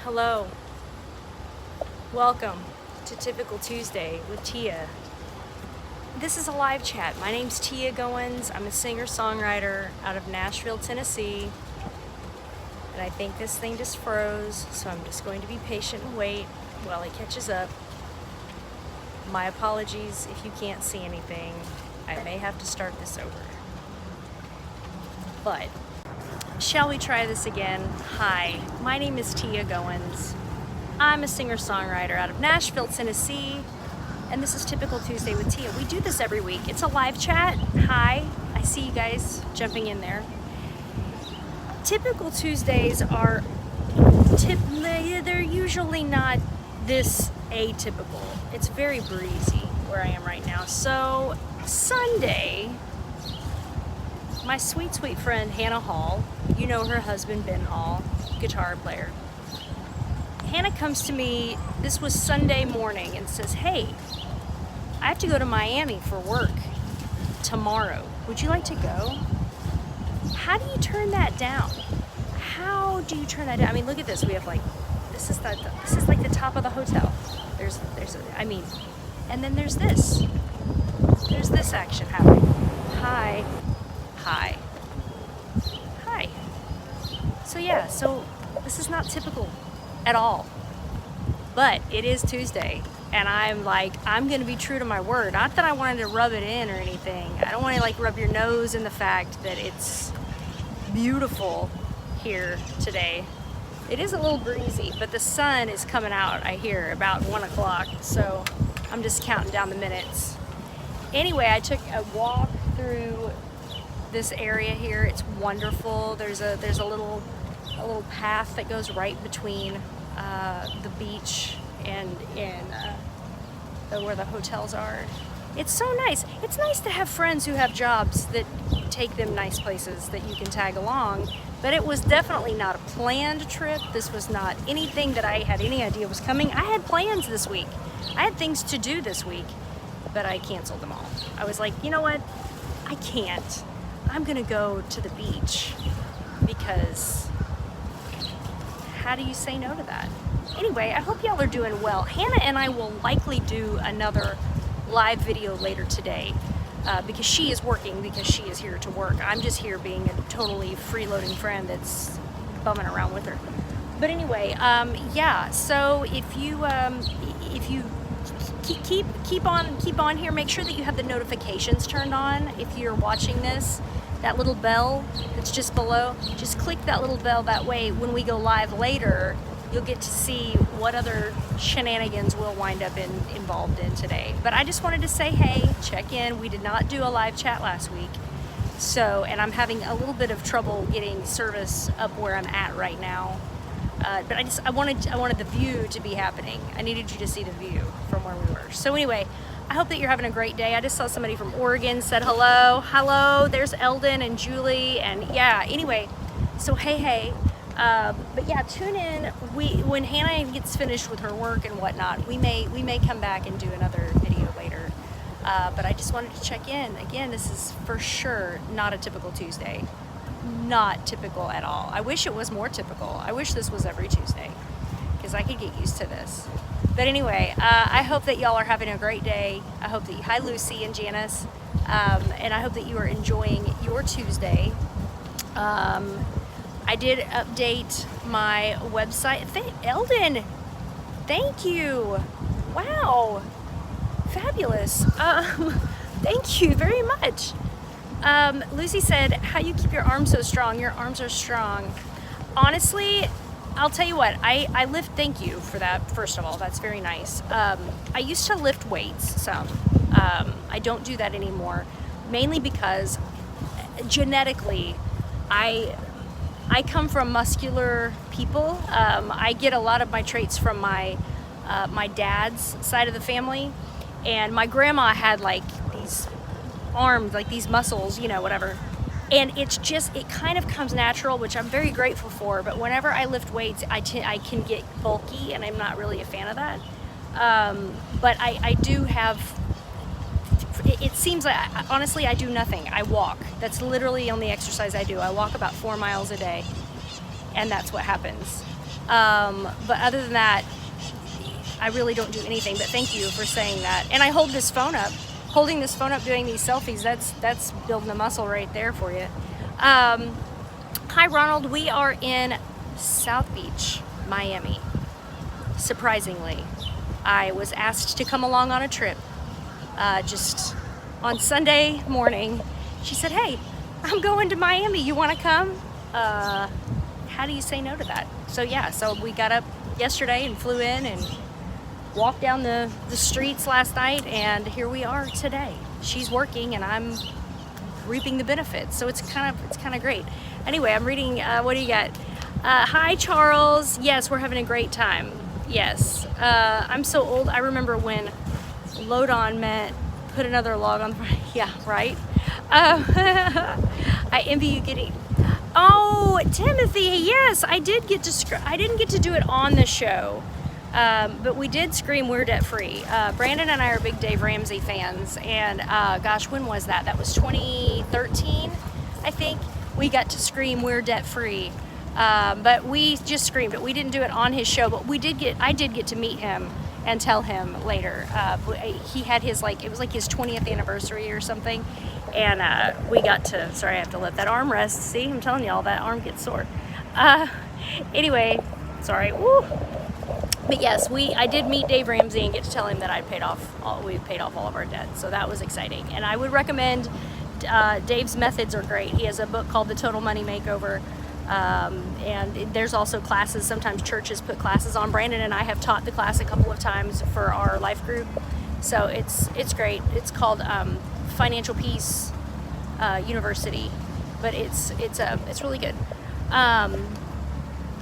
Hello. Welcome to Typical Tuesday with Teea. This is a live chat. My name's Teea Goins. I'm a singer-songwriter out of Nashville, Tennessee. And I think this thing just froze, so I'm just going to be patient and wait while it catches up. My apologies if you can't see anything. I may have to start this over. But shall we try this again? Hi, my name is Teea Goins. I'm a singer-songwriter out of Nashville, Tennessee, and this is Typical Tuesday with Teea. We do this every week. It's a live chat. Hi, I see you guys jumping in there. Typical Tuesdays are, they're usually not this atypical. It's very breezy where I am right now. So Sunday, my sweet, sweet friend Hannah Hall, you know her husband Ben Hall, guitar player. Hannah comes to me, this was Sunday morning, and says, hey, I have to go to Miami for work tomorrow. Would you like to go? How do you turn that down? How do you turn that down? I mean, look at this. We have like, this is like the top of the hotel. And then there's this. There's this action happening. Hi. Hi. Hi. So yeah, so this is not typical at all. But it is Tuesday, and I'm going to be true to my word. Not that I wanted to rub it in or anything. I don't want to like rub your nose in the fact that it's beautiful here today. It is a little breezy, but the sun is coming out, I hear, about 1 o'clock, so I'm just counting down the minutes. Anyway, I took a walk through this area here. It's wonderful. There's a little path that goes right between the beach and where the hotels are. It's so nice. It's nice to have friends who have jobs that take them nice places that you can tag along, but it was definitely not a planned trip. This was not anything that I had any idea was coming. I had plans this week. I had things to do this week, but I canceled them all. I was like, you know what? I can't. I'm gonna go to the beach because how do you say no to that? Anyway, I hope y'all are doing well. Hannah and I will likely do another live video later today because she is working, because she is here to work. I'm just here being a totally freeloading friend that's bumming around with her. But anyway, yeah. So if you keep on here, make sure that you have the notifications turned on. If you're watching this, that little bell that's just below, just click that little bell. That way, when we go live later, you'll get to see what other shenanigans we'll wind up involved in today. But I just wanted to say, hey, check in. We did not do a live chat last week. So, and I'm having a little bit of trouble getting service up where I'm at right now. But I wanted the view to be happening. I needed you to see the view from where we were. So anyway, I hope that you're having a great day. I just saw somebody from Oregon said hello. Hello, there's Eldon and Julie, and yeah, anyway, so hey. But yeah, tune in. When Hannah gets finished with her work and whatnot, we may come back and do another video later. But I just wanted to check in. Again, this is for sure not a typical Tuesday. Not typical at all. I wish it was more typical. I wish this was every Tuesday because I could get used to this. But anyway, I hope that y'all are having a great day. I hope that hi Lucy and Janice, and I hope that you are enjoying your Tuesday. I did update my website. Eldon, thank you. Wow, fabulous. Thank you very much. Lucy said, how you keep your arms so strong? Your arms are strong. Honestly, I'll tell you what, I lift, thank you for that, first of all, that's very nice. I used to lift weights some. I don't do that anymore, mainly because genetically, I come from muscular people. I get a lot of my traits from my dad's side of the family, and my grandma had like these arms, like these muscles, you know, whatever. And it kind of comes natural, which I'm very grateful for. But whenever I lift weights, I can get bulky, and I'm not really a fan of that. But I do have, it seems like, honestly, I do nothing. I walk. That's literally the only exercise I do. I walk about 4 miles a day, and that's what happens. But other than that, I really don't do anything. But thank you for saying that. And I hold this phone up. Holding this phone up doing these selfies, that's building the muscle right there for you. Hi Ronald, we are in South Beach, Miami. Surprisingly, I was asked to come along on a trip just on Sunday morning. She said, hey, I'm going to Miami, you want to come? How do you say no to that? So yeah, so we got up yesterday and flew in and walked down the streets last night, and here we are today. She's working and I'm reaping the benefits, so it's kind of great. Anyway, I'm reading. What do you got? Hi Charles. Yes, we're having a great time. Yes, I'm so old. I remember when load on meant put another log on. Yeah, right. I envy you getting. Oh, Timothy. Yes, I did get to. I didn't get to do it on the show. But we did scream We're Debt Free. Brandon and I are big Dave Ramsey fans, and gosh, when was that? That was 2013, I think. We got to scream We're Debt Free, but we just screamed it. We didn't do it on his show, but I did get to meet him and tell him later. He had his, it was like his 20th anniversary or something, and we got to, sorry, I have to let that arm rest. See, I'm telling y'all, that arm gets sore. Anyway, sorry, woo. But yes, I did meet Dave Ramsey and get to tell him that we paid off all of our debt. So that was exciting. And I would recommend, Dave's methods are great. He has a book called The Total Money Makeover. And there's also classes. Sometimes churches put classes on. Brandon and I have taught the class a couple of times for our life group. So it's great. It's called Financial Peace University. But it's really good.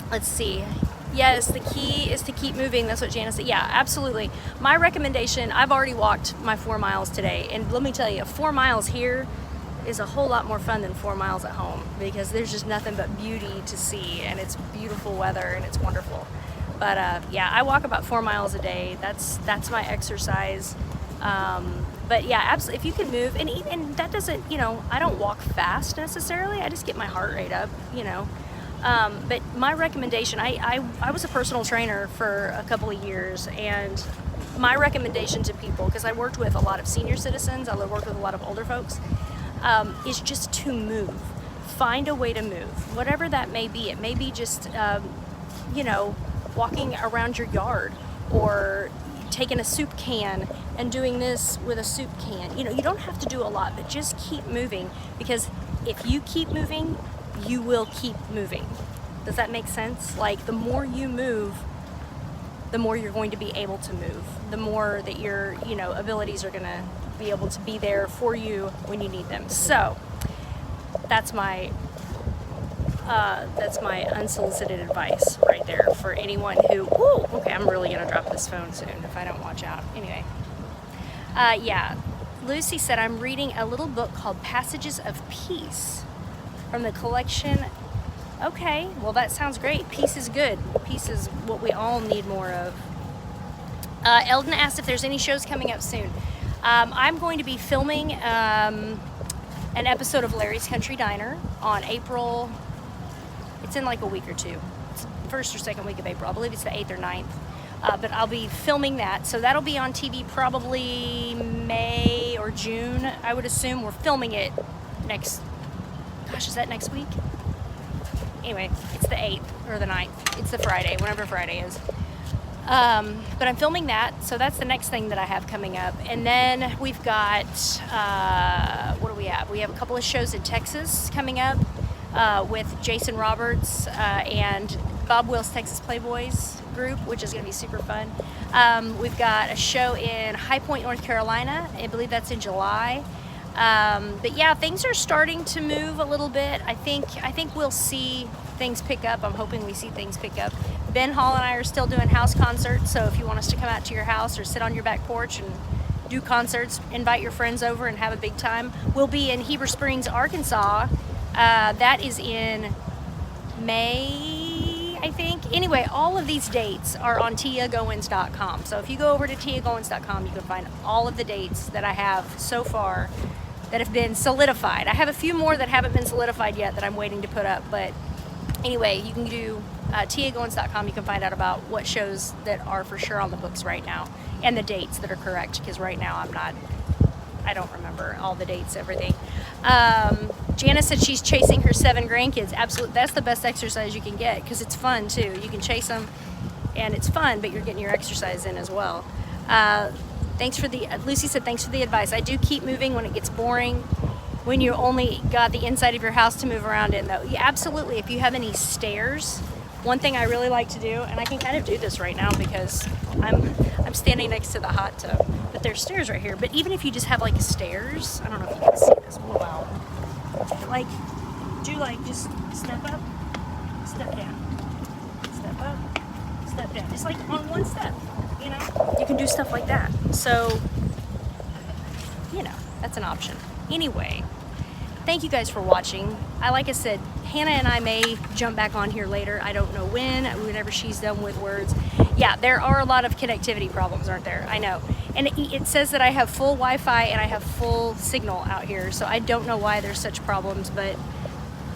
Let's see. Yes, the key is to keep moving. That's what Janice said. Yeah, absolutely. My recommendation, I've already walked my 4 miles today. And let me tell you, 4 miles here is a whole lot more fun than 4 miles at home, because there's just nothing but beauty to see, and it's beautiful weather and it's wonderful. But yeah, I walk about 4 miles a day. That's my exercise. But yeah, absolutely. If you can move, and that doesn't, I don't walk fast necessarily. I just get my heart rate up, But my recommendation, I was a personal trainer for a couple of years, and my recommendation to people, because I worked with a lot of senior citizens, I worked with a lot of older folks, is just to move. Find a way to move, whatever that may be. It may be just, walking around your yard, or taking a soup can and doing this with a soup can. You don't have to do a lot, but just keep moving, because if you keep moving, you will keep moving. Does that make sense? Like, the more you move, the more you're going to be able to move. The more that your, abilities are going to be able to be there for you when you need them. So that's my unsolicited advice right there for anyone who, okay, I'm really going to drop this phone soon if I don't watch out. Anyway, yeah, Lucy said, I'm reading a little book called Passages of Peace from the collection. Okay, well, that sounds great. Peace is good. Peace is what we all need more of. Eldon asked if there's any shows coming up soon. I'm going to be filming an episode of Larry's Country Diner on April, it's in like a week or two. It's first or second week of April. I believe it's the 8th or 9th. But I'll be filming that. So that'll be on TV probably May or June, I would assume. We're filming it is that next week? Anyway, it's the 8th or the 9th. It's the Friday, whenever Friday is. But I'm filming that, so that's the next thing that I have coming up. And then we've got, what do we have? We have a couple of shows in Texas coming up with Jason Roberts and Bob Will's Texas Playboys group, which is going to be super fun. We've got a show in High Point, North Carolina. I believe that's in July. But yeah, things are starting to move a little bit. I think we'll see things pick up. I'm hoping we see things pick up. Ben Hall and I are still doing house concerts, so if you want us to come out to your house or sit on your back porch and do concerts, invite your friends over and have a big time. We'll be in Heber Springs, Arkansas. That is in May, I think. Anyway, all of these dates are on teagoins.com. So if you go over to teagoins.com, you can find all of the dates that I have so far that have been solidified. I have a few more that haven't been solidified yet that I'm waiting to put up, but Anyway, you can do teagoins.com. You can find out about what shows that are for sure on the books right now and the dates that are correct, because right now I don't remember all the dates, everything. Janice said she's chasing her 7 grandkids. Absolutely, that's the best exercise you can get, because it's fun too. You can chase them and it's fun, but you're getting your exercise in as well. Lucy said thanks for the advice. I do keep moving when it gets boring, when you only got the inside of your house to move around in, though. Yeah, absolutely. If you have any stairs, one thing I really like to do, and I can kind of do this right now because I'm standing next to the hot tub, but there's stairs right here. But even if you just have like stairs, I don't know if you can see this. Wow. Like, just step up, step down, step up, step down. It's like on one step, you know? You can do stuff like that. So, you know, that's an option. Anyway, thank you guys for watching. Like I said, Hannah and I may jump back on here later. I don't know whenever she's done with words. Yeah, there are a lot of connectivity problems, aren't there? I know. And it says that I have full Wi-Fi and I have full signal out here, so I don't know why there's such problems, but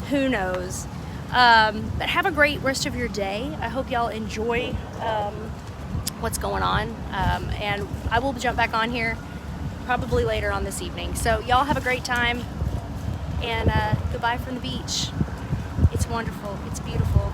who knows. But have a great rest of your day. I hope y'all enjoy what's going on. And I will jump back on here probably later on this evening. So y'all have a great time, and goodbye from the beach. It's wonderful. It's beautiful.